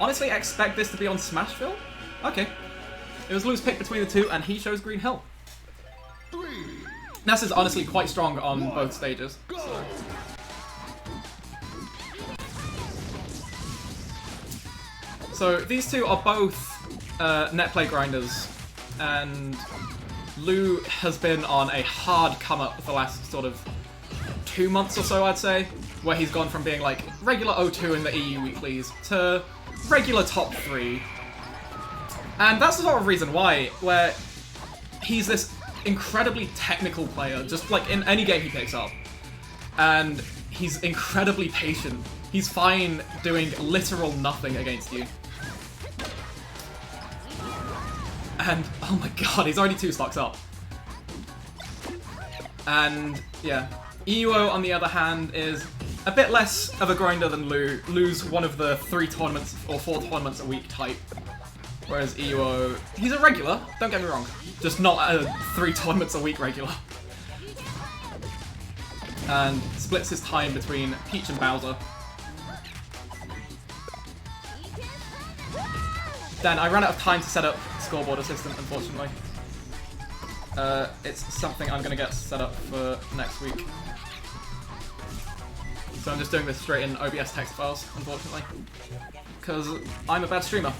honestly expect this to be on Smashville. Okay. It was Lou's pick between the two, and he chose Green Hill. Ness is honestly quite strong on both stages. So these two are both netplay grinders, and Lou has been on a hard come up for the last sort of 2 months or so, I'd say, where he's gone from being like regular O2 in the EU weeklies to regular top 3. And that's the sort of reason why, where he's this incredibly technical player, just like in any game he picks up. And he's incredibly patient. He's fine doing literal nothing against you. And, oh my god, he's already 2 stocks up. And, yeah. EuO, on the other hand, is a bit less of a grinder than Lou. Lou's one of the 3 tournaments or 4 tournaments a week type. Whereas EuO, he's a regular, don't get me wrong. Just not a 3 tournaments a week regular. And splits his time between Peach and Bowser. Dan, I ran out of time to set up Scoreboard Assistant, unfortunately. It's something I'm going to get set up for next week. So I'm just doing this straight in OBS text files, unfortunately. Because I'm a bad streamer.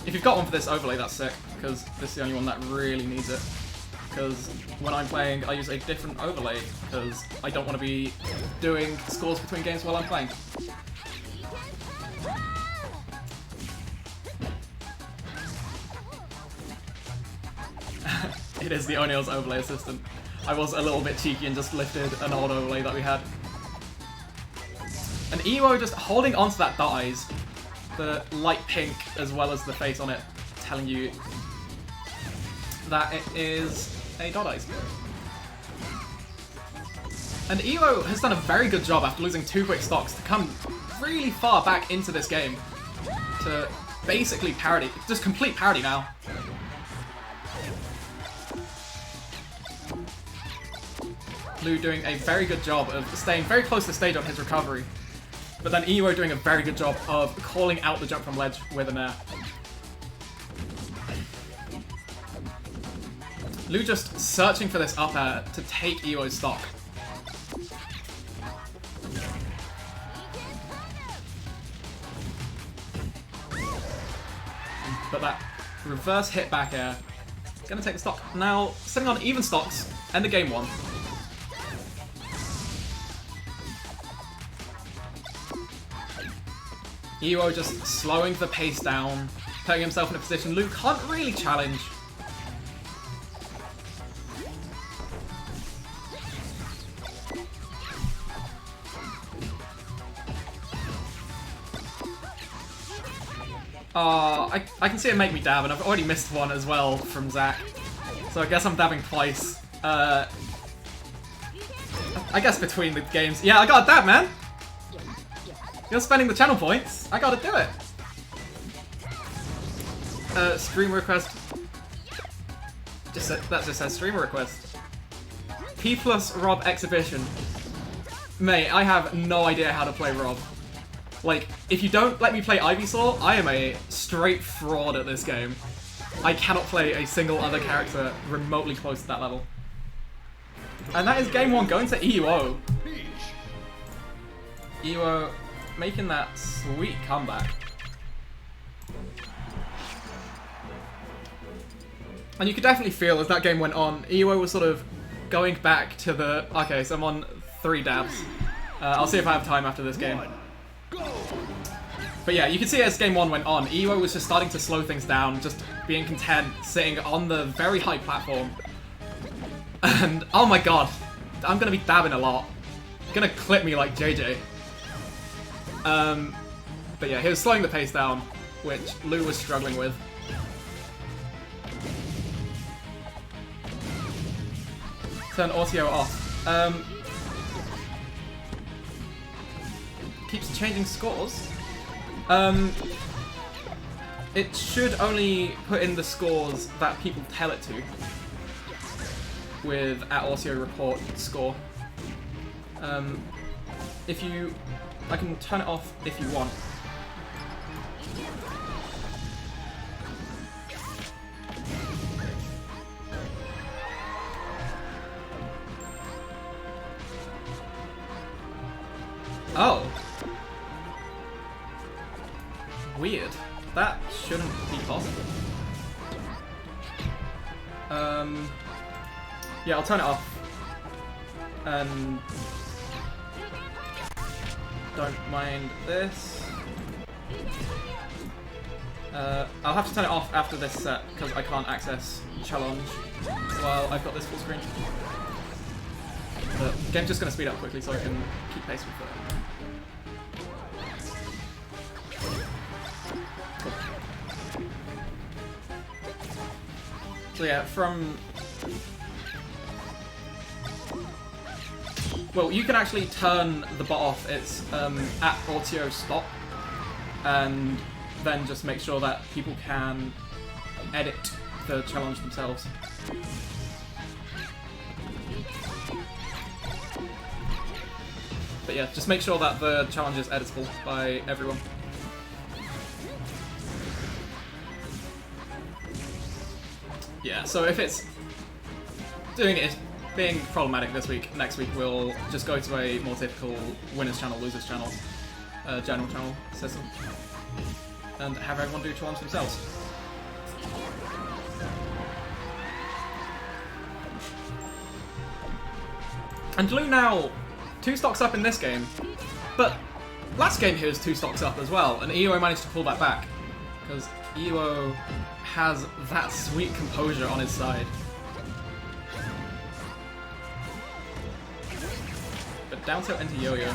If you've got one for this overlay, that's sick, because this is the only one that really needs it. Because when I'm playing, I use a different overlay, because I don't want to be doing scores between games while I'm playing. It is the O'Neill's overlay assistant. I was a little bit cheeky and just lifted an old overlay that we had. And EuO just holding onto that dot eyes, the light pink as well as the face on it, telling you that it is a dot eyes. And EuO has done a very good job after losing 2 quick stocks to come really far back into this game to basically parody, just complete parody now. Lou doing a very good job of staying very close to the stage on his recovery, but then EuO doing a very good job of calling out the jump from ledge with an air. Lou just searching for this up air to take EuO's stock. But that reverse hit back air, gonna take the stock. Now, sitting on even stocks, end of game 1. EuO just slowing the pace down, putting himself in a position Lou can't really challenge. I can see it make me dab, and I've already missed one as well from Zach. So I guess I'm dabbing twice. I guess between the games. Yeah, I got a dab, man! You're spending the channel points. I gotta do it. Stream request. That just says streamer request. P plus Rob exhibition. Mate, I have no idea how to play Rob. Like, if you don't let me play Ivysaur, I am a straight fraud at this game. I cannot play a single other character remotely close to that level. And that is game 1 going to EuO. EuO making that sweet comeback. And you could definitely feel as that game went on, EuO was sort of going back to the, okay, so I'm on 3 dabs. I'll see if I have time after this game. But yeah, you can see as game 1 went on, EuO was just starting to slow things down, just being content, sitting on the very high platform. And, oh my god, I'm gonna be dabbing a lot. Gonna clip me like JJ. But yeah, he was slowing the pace down, which Lou was struggling with. Turn audio off. Keeps changing scores. It should only put in the scores that people tell it to. with @Audio report score. I can turn it off if you want. Oh. Weird. That shouldn't be possible. Yeah, I'll turn it off. And don't mind this. I'll have to turn it off after this set because I can't access challenge while I've got this full screen. The game's just going to speed up quickly so I can keep pace with it. So yeah, well, you can actually turn the bot off. It's @Audio stop, and then just make sure that people can edit the challenge themselves. But yeah, just make sure that the challenge is editable by everyone. Yeah, so if it's being problematic this week, next week we'll just go to a more typical winners channel, losers channel, general channel system, and have everyone do challenge themselves. And Lou now 2 stocks up in this game, but last game he was 2 stocks up as well, and EuO managed to pull that back, because EuO has that sweet composure on his side. But down tilt into yo-yo.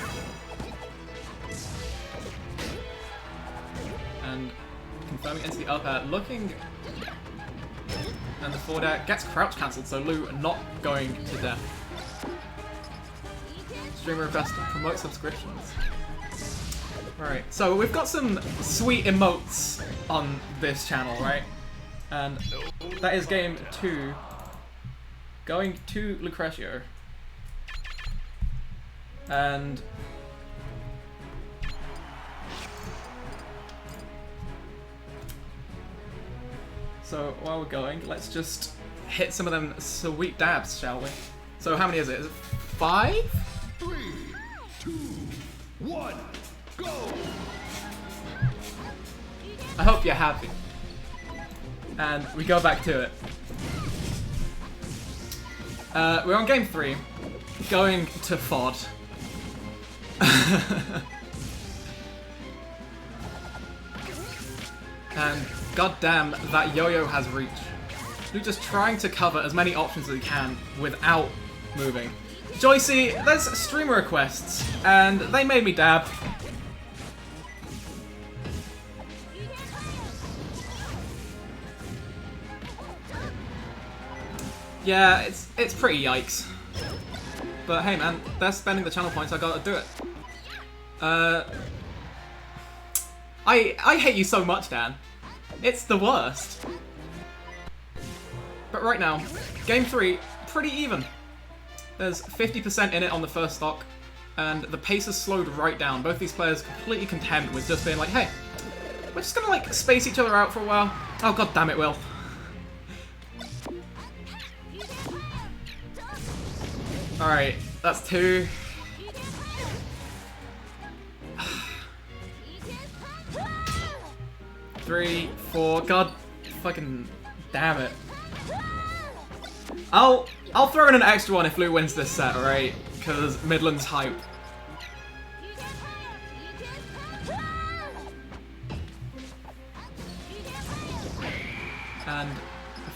And confirming into the up air, looking... And the forward air gets crouch cancelled, so Lou not going to death. Streamer request to promote subscriptions. Right, so we've got some sweet emotes on this channel, right? And that is game 2, going to Lucretio. And so while we're going, let's just hit some of them sweet dabs, shall we? So how many is it? Is it 5? 3, 2, 1, go! I hope you're happy. And we go back to it. We're on game 3, going to FOD. And goddamn, that yo-yo has reach. We're just trying to cover as many options as we can without moving. Joycey, there's streamer requests, and they made me dab. Yeah, it's pretty yikes. But hey man, they're spending the channel points, I gotta do it. I hate you so much, Dan. It's the worst. But right now, game 3, pretty even. There's 50% in it on the first stock, and the pace has slowed right down. Both these players completely content with just being like, hey, we're just gonna like space each other out for a while. Oh god damn it, Will. Alright, that's 2. Three, 4, god fucking damn it. I'll throw in an extra one if Lou wins this set, alright? Because Midland's hype. And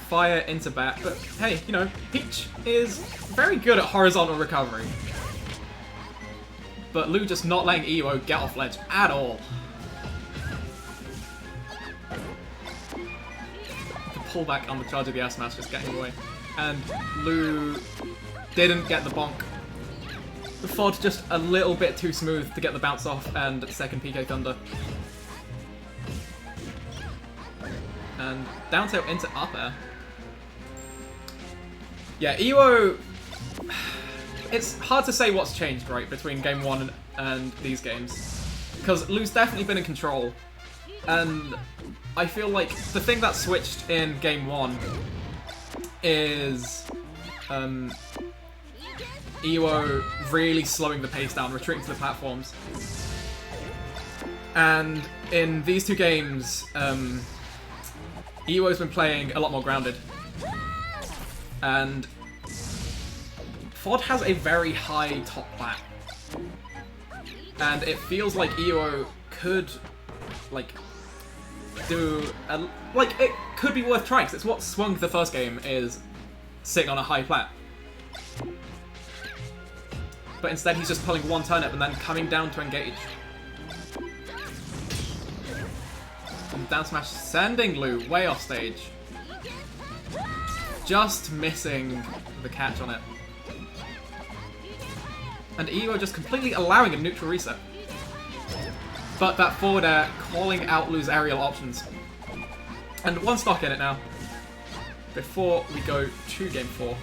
fire into back, but hey, you know, Peach is very good at horizontal recovery. But Lou just not letting EuO get off ledge at all. The pullback on the charge of the air smash just getting away. And Lou didn't get the bonk. The FOD just a little bit too smooth to get the bounce off, and second PK Thunder. And down tilt into up air. Yeah, EuO... It's hard to say what's changed, right, between Game 1 and these games. Because Lu's definitely been in control. And I feel like the thing that switched in Game 1 is EuO really slowing the pace down, retreating to the platforms. And in these two games, EuO's been playing a lot more grounded. And FOD has a very high top plat. And it feels like EuO could, like, do a, like, it could be worth trying, because it's what swung the first game, is sitting on a high plat. But instead he's just pulling one turnip and then coming down to engage. And down smash sending Lu way off stage. Just missing the catch on it. And EuO just completely allowing a neutral reset. But that forward air calling out Lu's aerial options. And one stock in it now. Before we go to game 4.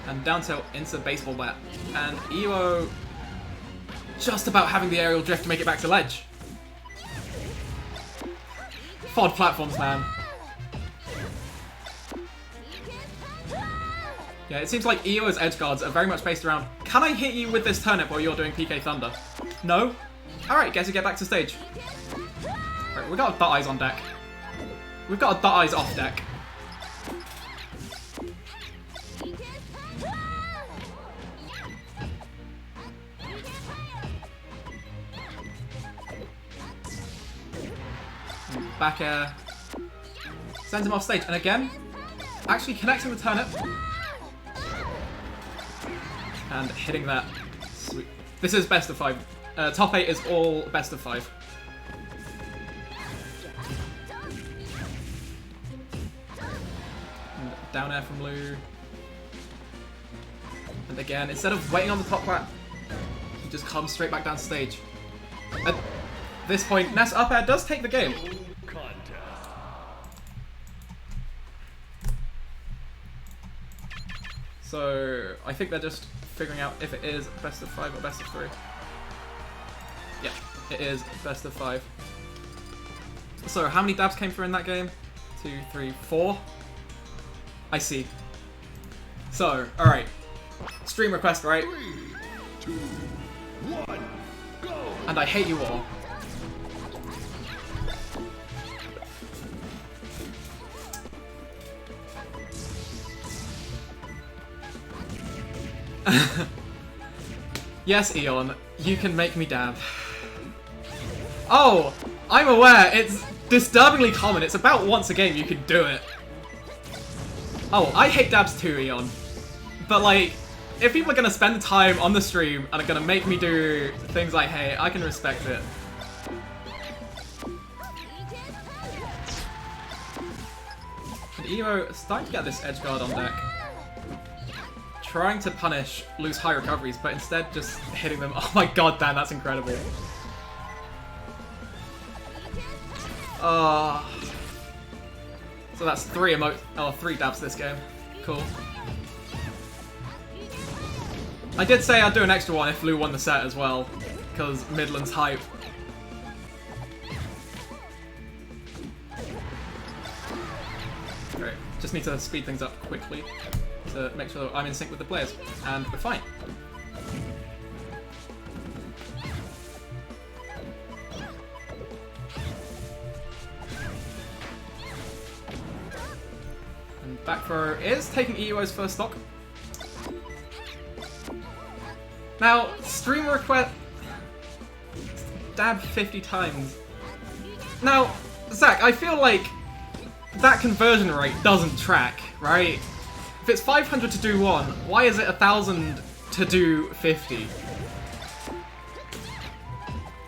And down tilt into baseball bat. And EuO just about having the aerial drift to make it back to ledge. FOD platforms, man. Yeah, it seems like EuO's edge guards are very much based around, can I hit you with this turnip while you're doing PK Thunder? No? Alright, guess you get back to stage. Right, we got a dot eyes on deck. We've got a dot eyes off deck. Back air. Sends him off stage. And again, actually connecting the turnip. And hitting that. Sweet. This is best of 5. Top 8 is all best of 5. And down air from Lu. And again, instead of waiting on the top plat, he just comes straight back down stage. At this point, Ness up air does take the game. So I think they're just figuring out if it is best of 5 or best of 3. Yeah, it is best of 5. So how many dabs came through in that game? 2, 3, 4. I see. So, alright. Stream request, right? 3, 2, 1, go! And I hate you all. Yes, Eon, you can make me dab. Oh, I'm aware, it's disturbingly common. It's about once a game you can do it. Oh, I hate dabs too, Eon. But like, if people are gonna spend time on the stream and are gonna make me do things I hate, I can respect it. And EuO is starting to get this edge guard on deck. Trying to punish Lu's high recoveries, but instead just hitting them. Oh my god, Dan, that's incredible. So that's 3 dabs this game. Cool. I did say I'd do an extra one if Lu won the set as well, because Midland's hype. Alright, just need to speed things up quickly to make sure that I'm in sync with the players, and we're fine. And back throw is taking EuO's first stock. Now, stream request dab 50 times. Now, Zach, I feel like that conversion rate doesn't track, right? If it's 500 to do 1, why is it 1,000 to do 50?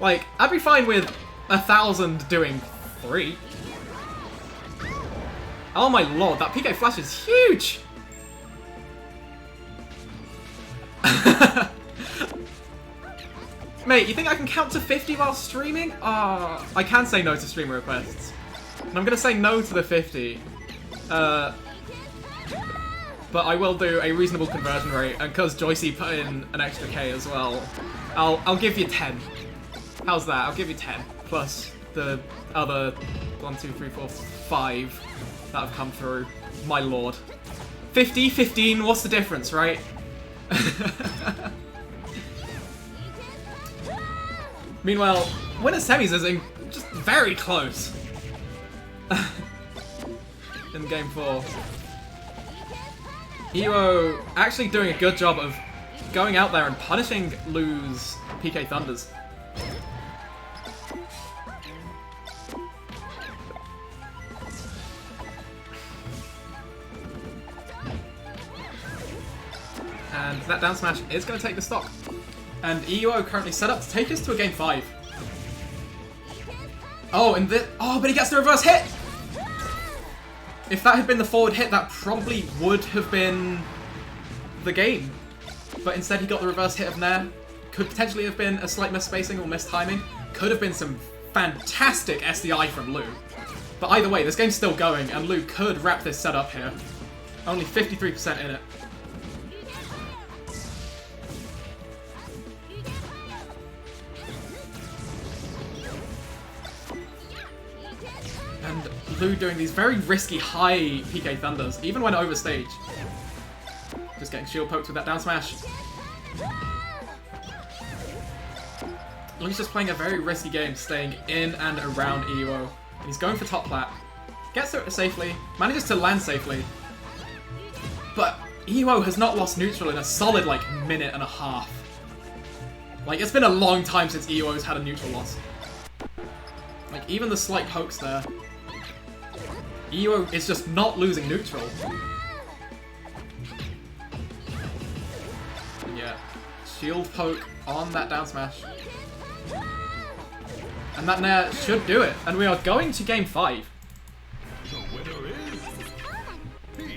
Like, I'd be fine with 1,000 doing 3. Oh my lord, that PK flash is huge! Mate, you think I can count to 50 while streaming? I can say no to streamer requests. And I'm gonna say no to the 50. But I will do a reasonable conversion rate, and because Joycey put in an extra K as well, I'll give you 10. How's that? I'll give you 10 plus the other 1, 2, 3, 4, 5 that have come through. My lord. 50, 15, what's the difference, right? Meanwhile, winner semis is just very close. In game 4. EuO actually doing a good job of going out there and punishing Lu's PK Thunders. And that down smash is going to take the stock. And EuO currently set up to take us to a game 5. Oh, and but he gets the reverse hit! If that had been the forward hit, that probably would have been the game. But instead he got the reverse hit of Nair. Could potentially have been a slight misspacing or mistiming. Could have been some fantastic SDI from Lu. But either way, this game's still going, and Lu could wrap this setup here. Only 53% in it. And Lu doing these very risky high PK Thunders, even when over stage. Just getting shield poked with that down smash. Lu's just playing a very risky game, staying in and around EuO. And he's going for top plat. Gets it safely, manages to land safely. But EuO has not lost neutral in a solid, minute and a half. It's been a long time since EuO's had a neutral loss. Even the slight pokes there. EuO is just not losing neutral. Yeah. Shield poke on that down smash. And that Nair should do it. And we are going to game 5. The winner is Peach.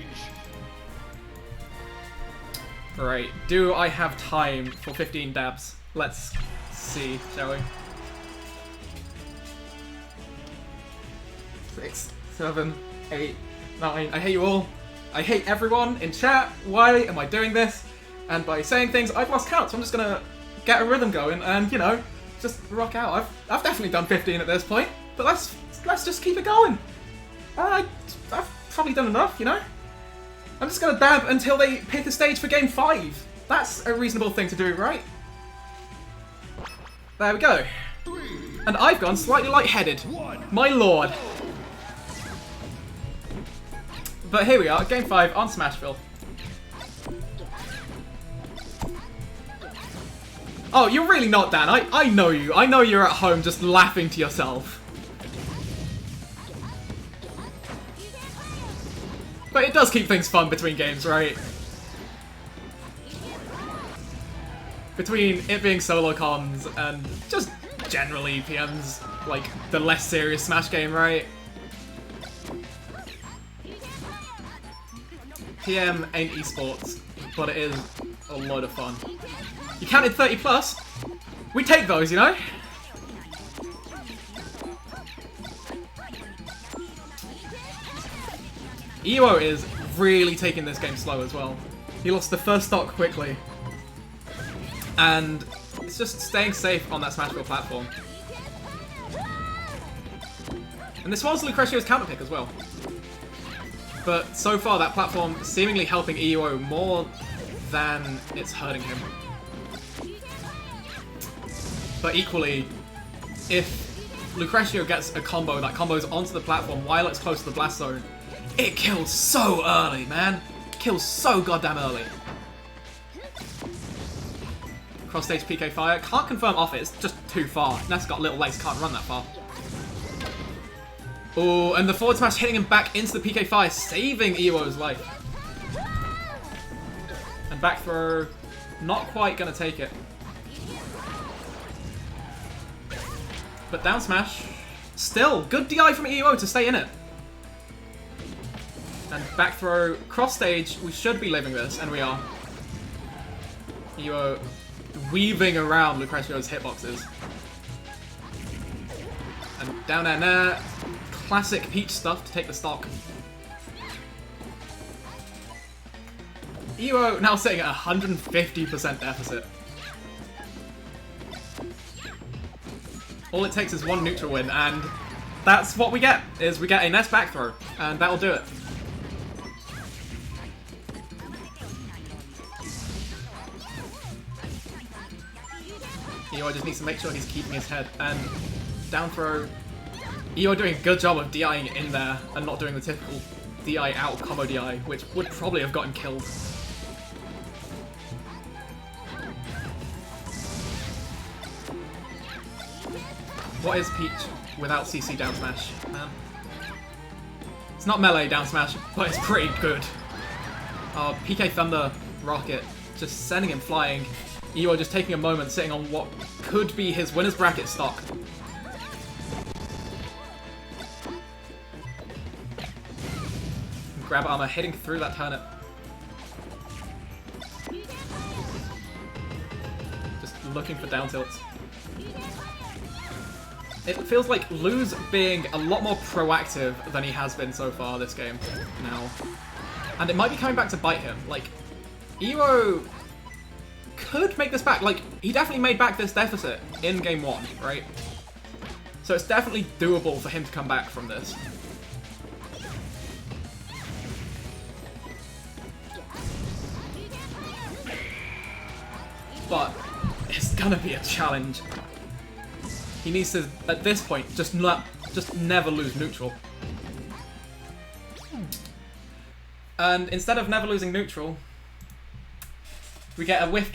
Right. Do I have time for 15 dabs? Let's see, shall we? 6, 7, 8, 9. I hate you all. I hate everyone in chat. Why am I doing this? And by saying things, I've lost count, so I'm just gonna get a rhythm going and, just rock out. I've definitely done 15 at this point, but let's just keep it going. I've probably done enough, I'm just gonna dab until they pick a stage for game 5. That's a reasonable thing to do, right? There we go. And I've gone slightly lightheaded. My lord. But here we are, game 5 on Smashville. Oh, you're really not, Dan. I know you. I know you're at home just laughing to yourself. But it does keep things fun between games, right? Between it being solo comms and just generally PM's, the less serious Smash game, right? PM ain't esports, but it is a load of fun. You counted 30 plus? We take those, EuO is really taking this game slow as well. He lost the first stock quickly. And it's just staying safe on that Smashville platform. And this was Lucretio's counter pick as well. But so far that platform seemingly helping EuO more than it's hurting him. But equally, if Lucretio gets a combo that combos onto the platform while it's close to the blast zone, it kills so early, man. It kills so goddamn early. Cross stage PK fire. Can't confirm off it, it's just too far. Ness got little legs, can't run that far. Oh, and the forward smash hitting him back into the PK fire, saving EuO's life. And back throw, not quite gonna take it. But down smash, still, good DI from EuO to stay in it. And back throw, cross stage, we should be living this, and we are. EuO weaving around Lucretio's hitboxes. And down there, classic Peach stuff to take the stock. EuO now sitting at 150% deficit. All it takes is one neutral win, and that's what we get, is we get a Ness back throw, and that'll do it. EuO just needs to make sure he's keeping his head, and down throw. EuO doing a good job of DIing in there, and not doing the typical DI out combo DI, which would probably have gotten killed. What is Peach without CC down smash, man? It's not melee down smash, but it's pretty good. PK Thunder Rocket, just sending him flying. EuO just taking a moment, sitting on what could be his winner's bracket stock. Grab armor, hitting through that turnip. Just looking for down tilts. It feels like Lu's being a lot more proactive than he has been so far this game now. And it might be coming back to bite him. Like, EuO could make this back. Like, he definitely made back this deficit in game 1, right? So it's definitely doable for him to come back from this. But it's gonna be a challenge. He needs to, at this point, just never lose neutral. And instead of never losing neutral, we get a whiffed